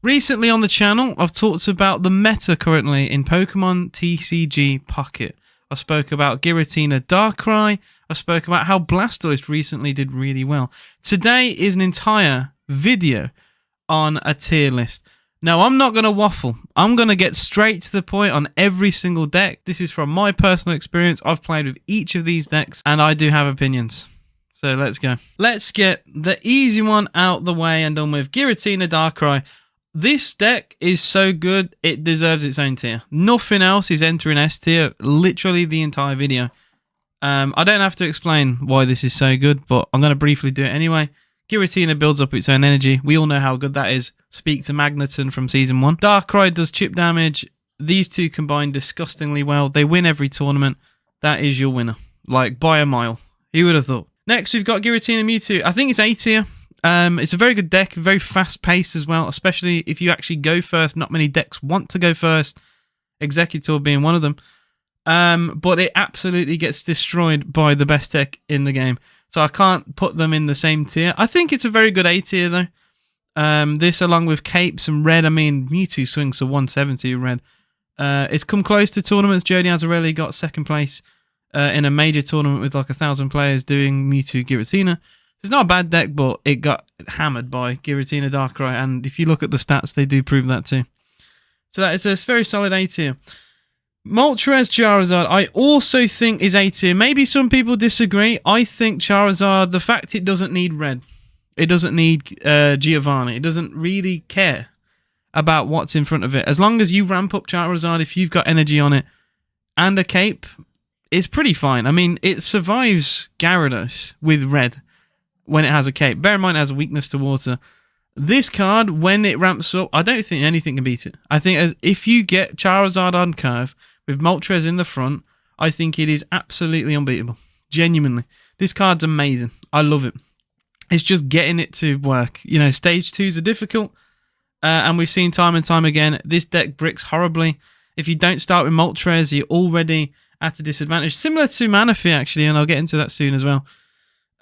Recently on the channel, I've talked about the meta currently in Pokemon TCG Pocket. I spoke about Giratina Darkrai. I spoke about how Blastoise recently did really well. Today is an entire video on a tier list. Now, I'm not going to waffle. I'm going to get straight to the point on every single deck. This is from my personal experience. I've played with each of these decks, and I do have opinions. So let's go. Let's get the easy one out the way and done with. Giratina Darkrai. This deck is so good, it deserves its own tier. Nothing else is entering S tier, literally the entire video. I don't have to explain why this is so good, but I'm going to briefly do it anyway. Giratina builds up its own energy. We all know how good that is. Speak to Magneton from Season 1. Darkrai does chip damage. These two combine disgustingly well. They win every tournament. That is your winner. Like, by a mile. Who would have thought? Next, we've got Giratina Mewtwo. I think it's A tier. It's a very good deck, very fast-paced as well, especially if you actually go first. Not many decks want to go first, Executor being one of them. But it absolutely gets destroyed by the best deck in the game. So I can't put them in the same tier. I think it's a very good A tier, though. This, along with Capes and Red, I mean, Mewtwo swings for 170 in Red. It's come close to tournaments. Jody Azarelli got second place in a major tournament with like 1,000 players doing Mewtwo Giratina. It's not a bad deck, but it got hammered by Giratina Darkrai, and if you look at the stats, they do prove that too. So that is a very solid A tier. Moltres Charizard, I also think is A tier. Maybe some people disagree. I think Charizard, the fact it doesn't need Red, it doesn't need Giovanni, it doesn't really care about what's in front of it. As long as you ramp up Charizard, if you've got energy on it and a cape, it's pretty fine. I mean, it survives Gyarados with Red when it has a cape. Bear in mind it has a weakness to water. This card, when it ramps up, I don't think anything can beat it. I think if you get Charizard on curve with Moltres in the front, I think it is absolutely unbeatable. Genuinely. This card's amazing. I love it. It's just getting it to work. You know, stage 2s are difficult, and we've seen time and time again, this deck bricks horribly. If you don't start with Moltres, you're already at a disadvantage. Similar to Manaphy, actually, and I'll get into that soon as well.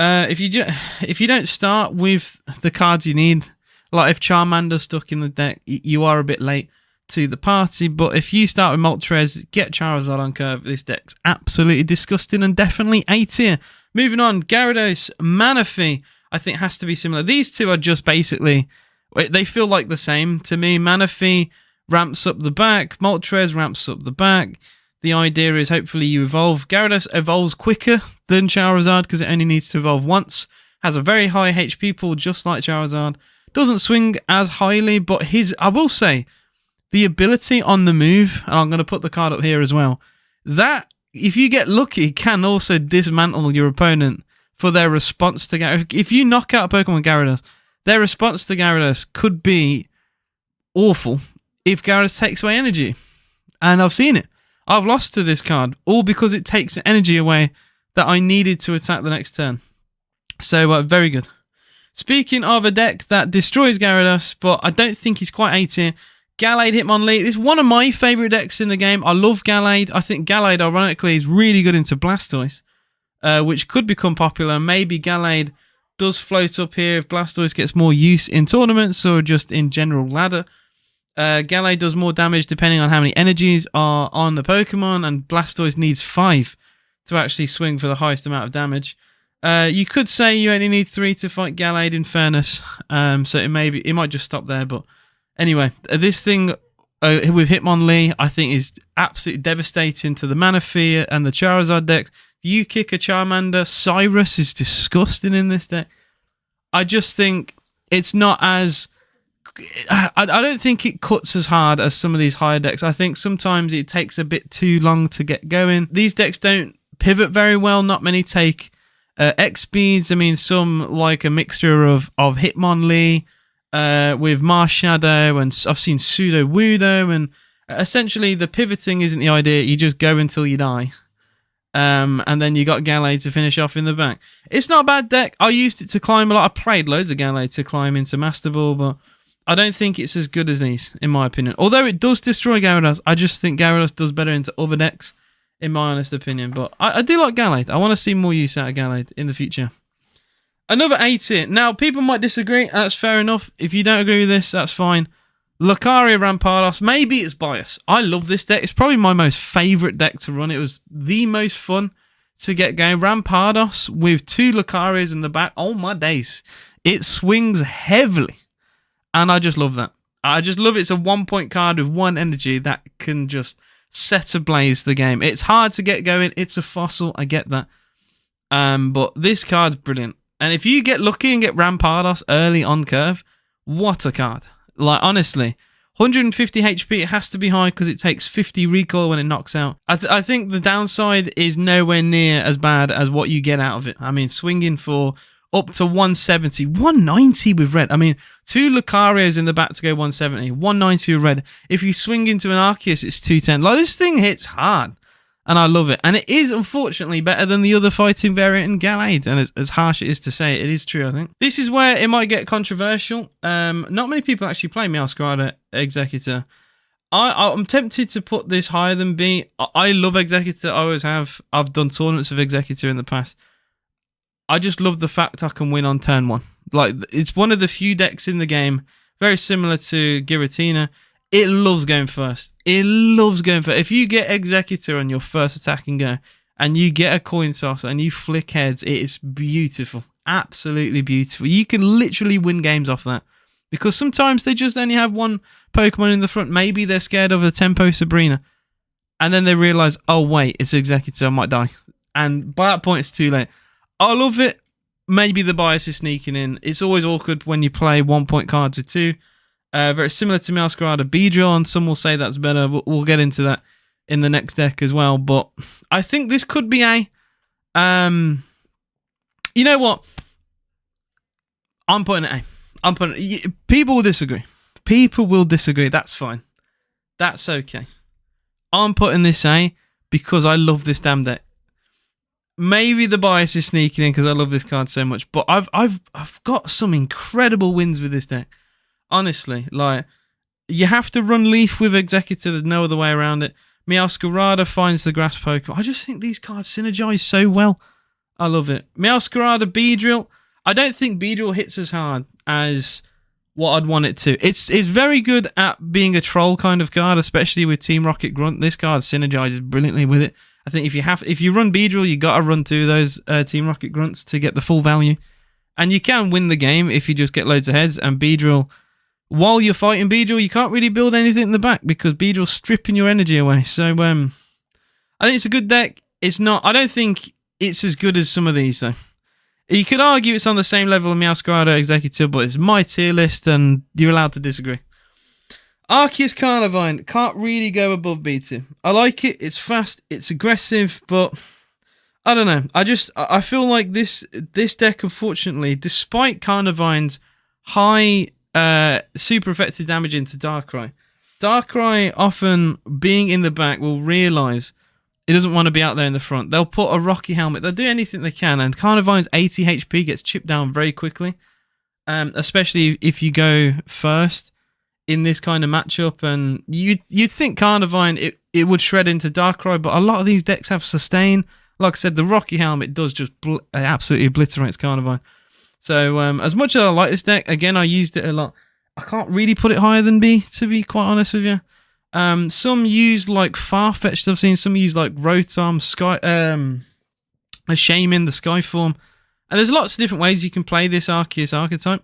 If you don't start with the cards you need, like if Charmander's stuck in the deck, you are a bit late to the party. But if you start with Moltres, get Charizard on curve, this deck's absolutely disgusting and definitely A tier. Moving on, Gyarados, Manaphy, I think has to be similar. These two are just basically, they feel like the same to me. Manaphy ramps up the back, Moltres ramps up the back. The idea is hopefully you evolve. Gyarados evolves quicker than Charizard because it only needs to evolve once. Has a very high HP pool just like Charizard. Doesn't swing as highly, but I will say, the ability on the move, and I'm going to put the card up here as well, that, if you get lucky, can also dismantle your opponent for their response to Gyarados. If you knock out a Pokemon Gyarados, their response to Gyarados could be awful if Gyarados takes away energy. And I've seen it. I've lost to this card, all because it takes energy away that I needed to attack the next turn. So, very good. Speaking of a deck that destroys Gyarados, but I don't think he's quite A tier, Gallade Hitmonlee. This is one of my favourite decks in the game. I love Gallade. I think Gallade, ironically, is really good into Blastoise, which could become popular. Maybe Gallade does float up here if Blastoise gets more use in tournaments or just in general ladder. Gallade does more damage depending on how many energies are on the Pokemon, and Blastoise needs 5 to actually swing for the highest amount of damage. You could say you only need 3 to fight Gallade, in fairness, so it might just stop there. But anyway, this thing with Hitmonlee, I think, is absolutely devastating to the Manaphy and the Charizard decks. If you kick a Charmander, Cyrus is disgusting in this deck. I just think it's not as... I don't think it cuts as hard as some of these higher decks. I think sometimes it takes a bit too long to get going. These decks don't pivot very well. Not many take X speeds. I mean, some like a mixture of Hitmonlee with Marshadow, and I've seen Sudowoodo, and essentially the pivoting isn't the idea. You just go until you die. And then you got Gallade to finish off in the back. It's not a bad deck. I used it to climb a lot. I played loads of Gallade to climb into Master Ball, but I don't think it's as good as these, in my opinion. Although it does destroy Gyarados, I just think Gyarados does better into other decks, in my honest opinion. But I do like Gallade. I want to see more use out of Gallade in the future. Another A tier. Now, people might disagree. That's fair enough. If you don't agree with this, that's fine. Lucario Rampardos, maybe it's bias. I love this deck. It's probably my most favourite deck to run. It was the most fun to get going. Rampardos with 2 Lucarios in the back. Oh my days. It swings heavily. And I just love that. I just love it. It's a 1-point card with 1 energy that can just set ablaze the game. It's hard to get going. It's a fossil. I get that. But this card's brilliant. And if you get lucky and get Rampardos early on curve, what a card. Like, honestly, 150 HP, it has to be high because it takes 50 recoil when it knocks out. I think the downside is nowhere near as bad as what you get out of it. I mean, swinging for up to 170, 190 with red. I mean, 2 Lucarios in the back to go 170, 190 with red. If you swing into an Arceus, it's 210. Like, this thing hits hard. And I love it. And it is, unfortunately, better than the other fighting variant in Gallade. And as harsh it is to say, it is true, I think. This is where it might get controversial. Not many people actually play Meowscarada Executor. I'm tempted to put this higher than B. I love Executor. I always have. I've done tournaments of Executor in the past. I just love the fact I can win on turn 1. Like, it's one of the few decks in the game, very similar to Giratina. It loves going first. It loves going first. If you get Executor on your first attack and go, and you get a coin toss and you flick heads, it is beautiful. Absolutely beautiful. You can literally win games off that. Because sometimes they just only have 1 Pokemon in the front. Maybe they're scared of a Tempo Sabrina. And then they realise, oh wait, it's Executor, I might die. And by that point, it's too late. I love it. Maybe the bias is sneaking in. It's always awkward when you play 1-point cards with 2. Very similar to Meowscarada Beedrill, and some will say that's better. We'll get into that in the next deck as well. But I think this could be a... you know what? I'm putting it A. People will disagree. People will disagree. That's fine. That's okay. I'm putting this A because I love this damn deck. Maybe the bias is sneaking in because I love this card so much. But I've got some incredible wins with this deck. Honestly, like, you have to run Leaf with Executor. There's no other way around it. Meowscarada finds the grass Pokemon. I just think these cards synergize so well. I love it. Meowscarada Beedrill. I don't think Beedrill hits as hard as what I'd want it to. It's very good at being a troll kind of card, especially with Team Rocket Grunt. This card synergizes brilliantly with it. I think if you run Beedrill, you got to run 2 of those Team Rocket Grunts to get the full value. And you can win the game if you just get loads of heads. And Beedrill... While you're fighting Beedrill, you can't really build anything in the back because Beedrill's stripping your energy away. So I think it's a good deck. It's not. I don't think it's as good as some of these though. You could argue it's on the same level of Meowscarada Executor, but it's my tier list, and you're allowed to disagree. Arceus Carnivine can't really go above B2. I like it. It's fast. It's aggressive, but I don't know. I feel like this deck, unfortunately, despite Carnivine's high super effective damage into Darkrai. Darkrai often being in the back will realise it doesn't want to be out there in the front. They'll put a Rocky Helmet. They'll do anything they can, and Carnivine's 80 HP gets chipped down very quickly, especially if you go first in this kind of matchup. And you'd think Carnivine, it would shred into Darkrai, but a lot of these decks have sustain. Like I said, the Rocky Helmet does just absolutely obliterates Carnivine. So, as much as I like this deck, again, I used it a lot. I can't really put it higher than B, to be quite honest with you. Some use, like, Farfetch'd, I've seen. Some use, like, Rotom, a Shaman, the Skyform. And there's lots of different ways you can play this Arceus archetype.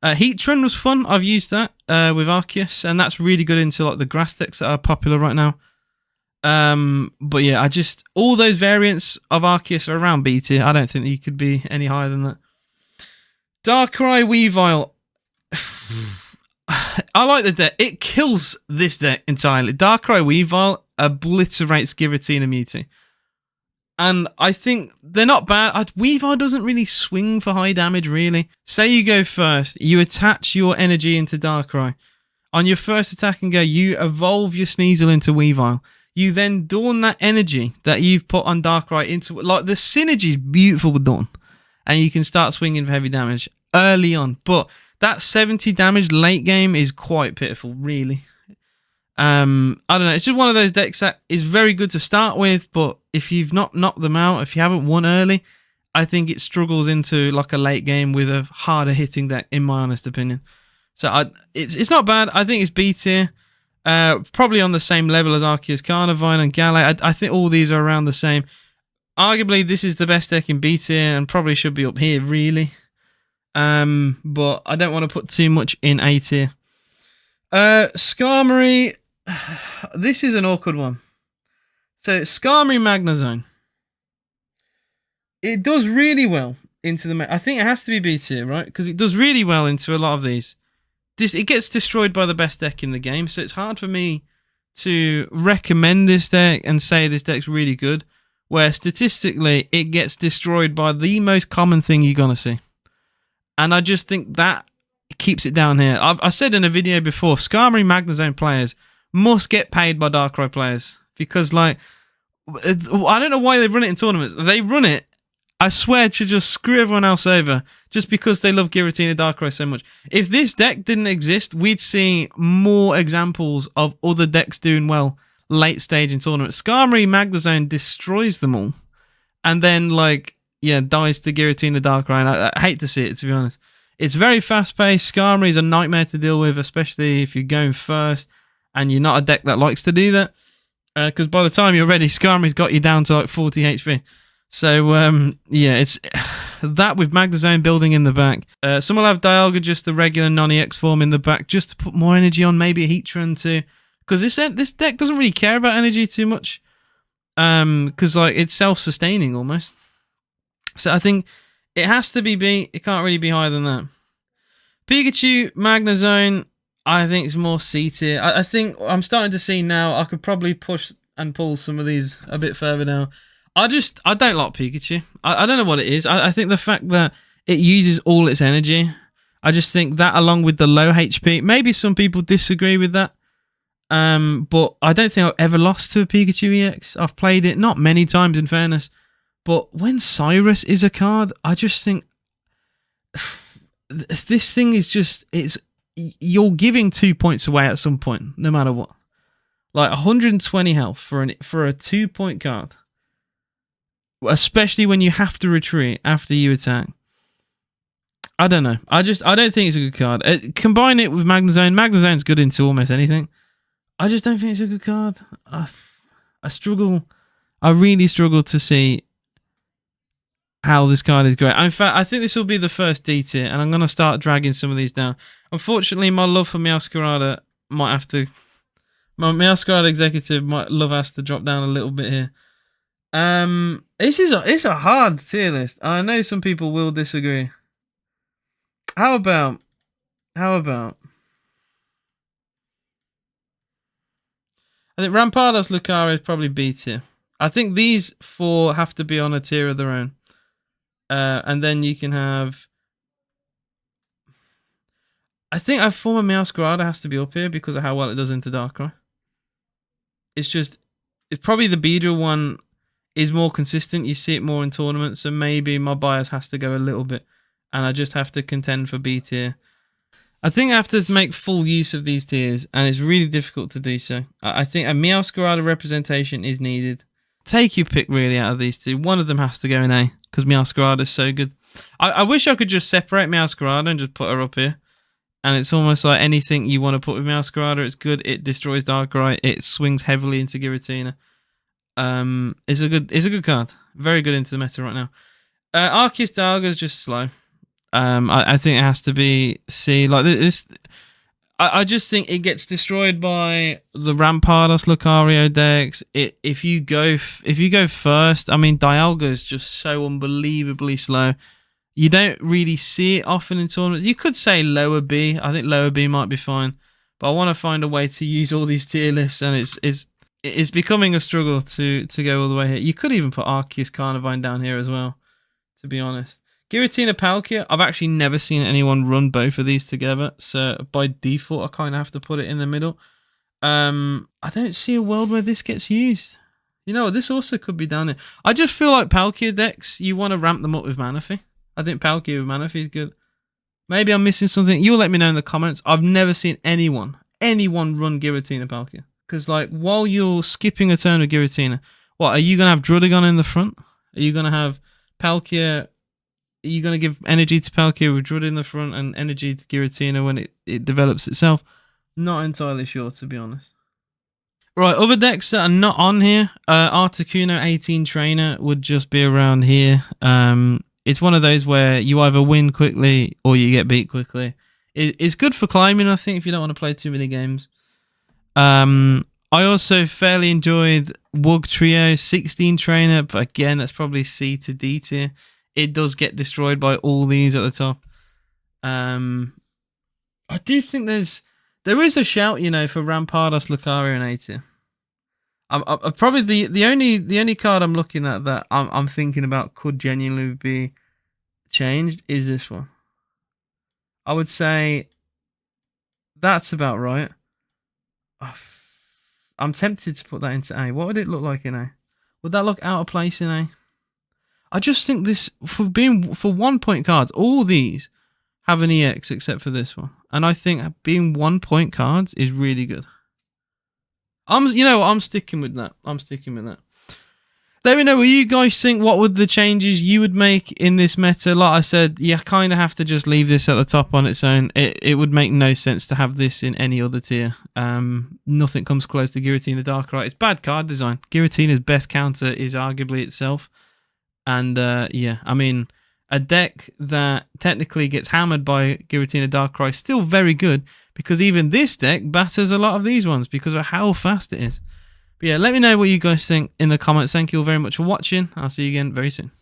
Heatran was fun. I've used that with Arceus, and that's really good into, like, the grass decks that are popular right now. But yeah, all those variants of Arceus are around B tier. I don't think that you could be any higher than that. Darkrai Weavile. I like the deck. It kills this deck entirely. Darkrai Weavile obliterates Giratina Mewtwo. And I think they're not bad. Weavile doesn't really swing for high damage, really. Say you go first. You attach your energy into Darkrai. On your first attack and go, you evolve your Sneasel into Weavile. You then Dawn that energy that you've put on Darkrai into... Like, the synergy is beautiful with Dawn. And you can start swinging for heavy damage early on. But that 70 damage late game is quite pitiful, really. I don't know. It's just one of those decks that is very good to start with, but if you've not knocked them out, if you haven't won early, I think it struggles into like a late game with a harder hitting deck, in my honest opinion. So it's not bad. I think it's B tier. Probably on the same level as Arceus Carnivine and Galley. I think all these are around the same. Arguably, this is the best deck in B tier and probably should be up here, really. But I don't want to put too much in A tier. Skarmory. This is an awkward one. So, Skarmory Magnezone. It does really well into the... I think it has to be B tier, right? Because it does really well into a lot of these. It gets destroyed by the best deck in the game, so it's hard for me to recommend this deck and say this deck's really good, where statistically it gets destroyed by the most common thing you're going to see. And I just think that keeps it down here. I said in a video before, Skarmory Magnezone players must get paid by Darkrai players, because, like, I don't know why they run it in tournaments. They run it, I swear, to just screw everyone else over, just because they love Giratina Darkrai so much. If this deck didn't exist, we'd see more examples of other decks doing well late stage in tournaments. Skarmory Magnezone destroys them all, and then, like, yeah, dies to Giratina Darkrai. And I hate to see it, to be honest. It's very fast paced. Skarmory is a nightmare to deal with, especially if you're going first and you're not a deck that likes to do that. Because by the time you're ready, Skarmory's got you down to like 40 HP. So, yeah, it's that with Magnezone building in the back. Some will have Dialga, just the regular non-EX form in the back, just to put more energy on, maybe a Heatran too. Because this deck doesn't really care about energy too much. Because, like, it's self-sustaining almost. So I think it has to be B. It can't really be higher than that. Pikachu, Magnezone, I think it's more C tier. I think I'm starting to see now I could probably push and pull some of these a bit further now. I don't like Pikachu. I don't know what it is. I think the fact that it uses all its energy, I just think that, along with the low HP, maybe some people disagree with that. But I don't think I've ever lost to a Pikachu EX. I've played it not many times, in fairness. But when Cyrus is a card, I just think this thing is just, you're giving 2 points away at some point, no matter what. Like 120 health for a 2-point card, especially when you have to retreat after you attack. I don't know. I don't think it's a good card. Combine it with Magnezone. Magnezone's good into almost anything. I just don't think it's a good card. I struggle. I really struggle to see how this card is great. In fact, I think this will be the first D tier, and I'm going to start dragging some of these down. Unfortunately, my love for Meowscarada might have to... My Meowscarada executive love has to drop down a little bit here. It's a hard tier list, and I know some people will disagree. How about... I think Rampardos Lucario is probably B tier. I think these four have to be on a tier of their own. And then you can have... I think our former Meowscarada has to be up here because of how well it does into Darkrai. It's probably the Beedrill one is more consistent. You see it more in tournaments, so maybe my bias has to go a little bit, and I just have to contend for B tier. I think I have to make full use of these tiers, and it's really difficult to do so. I think a Meowscarada representation is needed. Take your pick, really, out of these two. One of them has to go in A, because Meowscarada is so good. I wish I could just separate Meowscarada and just put her up here. And it's almost like anything you want to put with Meowscarada, it's good. It destroys Darkrai. It swings heavily into Giratina. It's a good card. Very good into the meta right now. Arceus Dialga is just slow. I think it has to be C. Like this, I just think it gets destroyed by the Rampardos Lucario decks. If you go first, I mean, Dialga is just so unbelievably slow. You don't really see it often in tournaments. You could say lower B. I think lower B might be fine, but I want to find a way to use all these tier lists, and it's becoming a struggle to go all the way here. You could even put Arceus Carnivine down here as well, to be honest. Giratina Palkia, I've actually never seen anyone run both of these together, so by default I kind of have to put it in the middle. I don't see a world where this gets used. You know, this also could be down here. I just feel like Palkia decks, you want to ramp them up with Manaphy. I think Palkia with Manaphy is good. Maybe I'm missing something. You'll let me know in the comments. I've never seen anyone run Giratina Palkia. Because, like, while you're skipping a turn with Giratina, what, are you going to have Druddigon in the front? Are you going to have Palkia Are you going to give energy to Palkia with Druid in the front and energy to Giratina when it develops itself? Not entirely sure, to be honest. Right, other decks that are not on here, Articuno 18 Trainer would just be around here. It's one of those where you either win quickly or you get beat quickly. It's good for climbing, I think, if you don't want to play too many games. I also fairly enjoyed Wug Trio 16 Trainer, but again, that's probably C to D tier. It does get destroyed by all these at the top. I do think there is a shout, for Rampardos, Lucario, and A tier. I'm probably the only card I'm looking at that I'm thinking about could genuinely be changed is this one. I would say that's about right. I'm tempted to put that into A. What would it look like in A? Would that look out of place in A? I just think this for 1 point cards, all these have an EX except for this one, and I think being 1 point cards is really good. I'm sticking with that. Let me know what you guys think. What would the changes you would make in this meta? Like I said, you kind of have to just leave this at the top on its own. It would make no sense to have this in any other tier. Nothing comes close to Giratina Darkrai. It's bad card design. Giratina's best counter is arguably itself. And yeah, I mean, a deck that technically gets hammered by Giratina Darkrai is still very good because even this deck batters a lot of these ones because of how fast it is. But yeah, let me know what you guys think in the comments. Thank you all very much for watching. I'll see you again very soon.